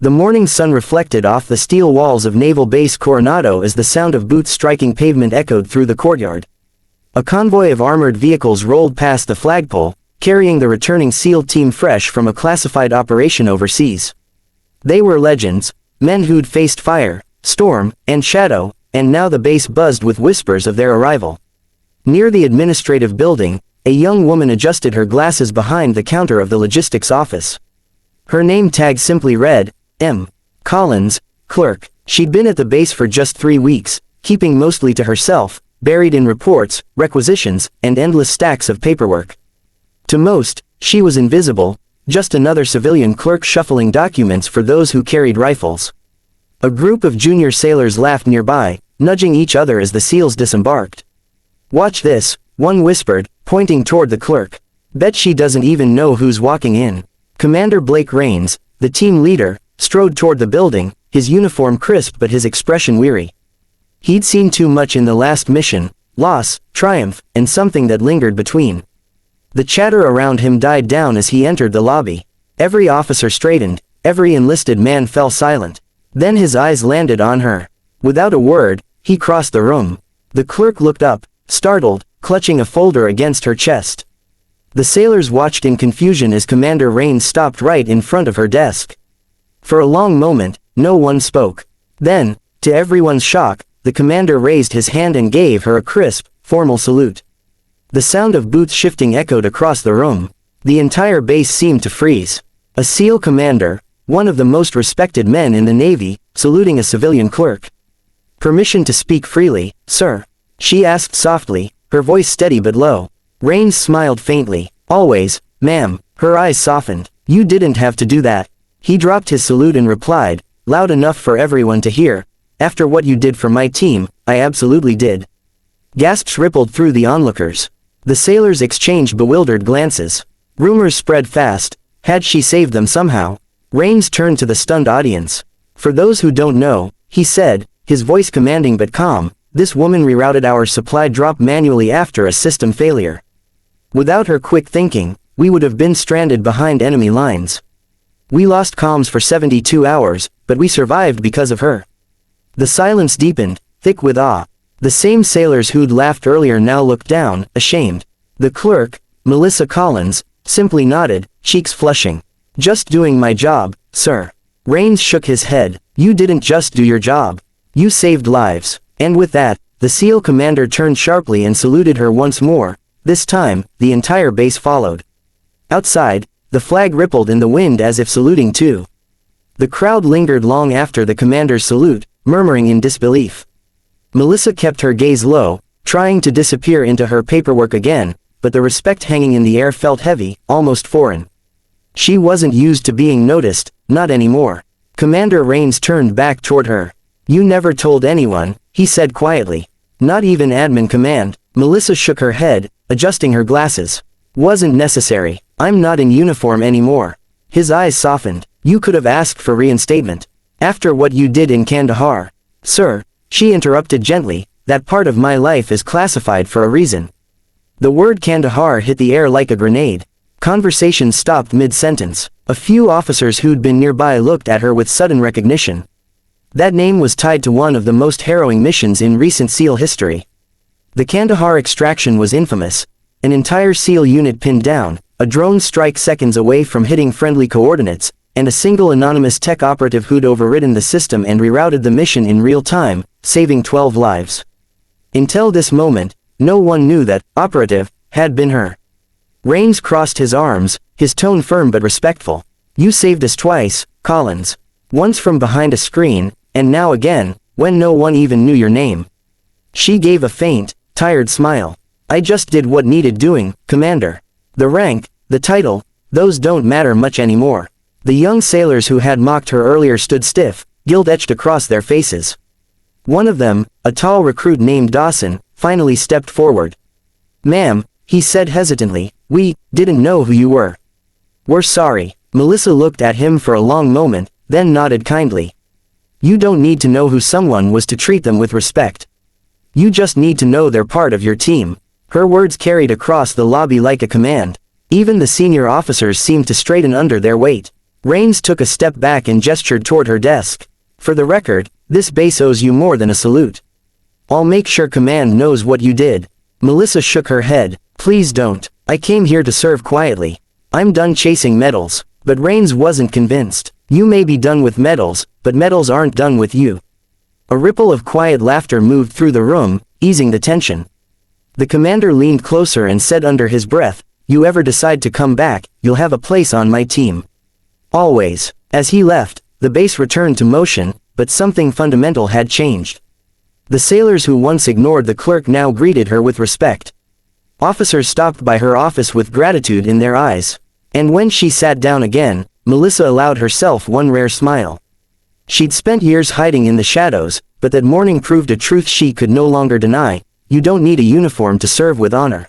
The morning sun reflected off the steel walls of Naval Base Coronado as the sound of boots striking pavement echoed through the courtyard. A convoy of armored vehicles rolled past the flagpole, carrying the returning SEAL team fresh from a classified operation overseas. They were legends, men who'd faced fire, storm, and shadow, and now the base buzzed with whispers of their arrival. Near the administrative building, a young woman adjusted her glasses behind the counter of the logistics office. Her name tag simply read, M. Collins, Clerk. She'd been at the base for just 3 weeks, keeping mostly to herself, buried in reports, requisitions, and endless stacks of paperwork. To most, she was invisible, just another civilian clerk shuffling documents for those who carried rifles. A group of junior sailors laughed nearby, nudging each other as the SEALs disembarked. "Watch this," one whispered, pointing toward the clerk. "Bet she doesn't even know who's walking in." Commander Blake Rains, the team leader, strode toward the building, his uniform crisp but his expression weary. He'd seen too much in the last mission, loss, triumph, and something that lingered between. The chatter around him died down as he entered the lobby. Every officer straightened, every enlisted man fell silent. Then his eyes landed on her. Without a word, he crossed the room. The clerk looked up, startled, clutching a folder against her chest. The sailors watched in confusion as Commander Rains stopped right in front of her desk. For a long moment, no one spoke. Then, to everyone's shock, the commander raised his hand and gave her a crisp, formal salute. The sound of boots shifting echoed across the room. The entire base seemed to freeze. A SEAL commander, one of the most respected men in the Navy, saluting a civilian clerk. "Permission to speak freely, sir?" she asked softly, her voice steady but low. Rains smiled faintly. "Always, ma'am." Her eyes softened. "You didn't have to do that." He dropped his salute and replied, loud enough for everyone to hear, "After what you did for my team, I absolutely did." Gasps rippled through the onlookers. The sailors exchanged bewildered glances. Rumors spread fast. Had she saved them somehow? Rains turned to the stunned audience. "For those who don't know," he said, his voice commanding but calm, "this woman rerouted our supply drop manually after a system failure. Without her quick thinking, we would have been stranded behind enemy lines. We lost comms for 72 hours, but we survived because of her." The silence deepened, thick with awe. The same sailors who'd laughed earlier now looked down, ashamed. The clerk, Melissa Collins, simply nodded, cheeks flushing. "Just doing my job, sir." Rains shook his head. "You didn't just do your job. You saved lives." And with that, the SEAL commander turned sharply and saluted her once more. This time, the entire base followed. Outside, the flag rippled in the wind as if saluting too. The crowd lingered long after the commander's salute, murmuring in disbelief. Melissa kept her gaze low, trying to disappear into her paperwork again, but the respect hanging in the air felt heavy, almost foreign. She wasn't used to being noticed, not anymore. Commander Rains turned back toward her. "You never told anyone," he said quietly. "Not even admin command." Melissa shook her head, adjusting her glasses. "Wasn't necessary. I'm not in uniform anymore." His eyes softened. "You could have asked for reinstatement. After what you did in Kandahar." "Sir," she interrupted gently, "that part of my life is classified for a reason." The word Kandahar hit the air like a grenade. Conversation stopped mid-sentence. A few officers who'd been nearby looked at her with sudden recognition. That name was tied to one of the most harrowing missions in recent SEAL history. The Kandahar extraction was infamous. An entire SEAL unit pinned down, a drone strike seconds away from hitting friendly coordinates, and a single anonymous tech operative who'd overridden the system and rerouted the mission in real time, saving 12 lives. Until this moment, no one knew that operative had been her. Rains crossed his arms, his tone firm but respectful. "You saved us twice, Collins. Once from behind a screen, and now again, when no one even knew your name." She gave a faint, tired smile. "I just did what needed doing, Commander. The rank, the title, those don't matter much anymore." The young sailors who had mocked her earlier stood stiff, guilt etched across their faces. One of them, a tall recruit named Dawson, finally stepped forward. "Ma'am," he said hesitantly, "we didn't know who you were." "We're sorry." Melissa looked at him for a long moment, then nodded kindly. "You don't need to know who someone was to treat them with respect. You just need to know they're part of your team." Her words carried across the lobby like a command. Even the senior officers seemed to straighten under their weight. Rains took a step back and gestured toward her desk. For the record, this base owes you more than a salute. I'll make sure command knows what you did. Melissa shook her head. Please don't. I came here to serve quietly. I'm done chasing medals. But Rains wasn't convinced. You may be done with medals, but medals aren't done with you. A ripple of quiet laughter moved through the room, easing the tension. The commander leaned closer and said under his breath, you ever decide to come back, you'll have a place on my team. Always. As he left, the base returned to motion, but something fundamental had changed. The sailors who once ignored the clerk now greeted her with respect. Officers stopped by her office with gratitude in their eyes. And when she sat down again, Melissa allowed herself one rare smile. She'd spent years hiding in the shadows, but that morning proved a truth she could no longer deny. You don't need a uniform to serve with honor.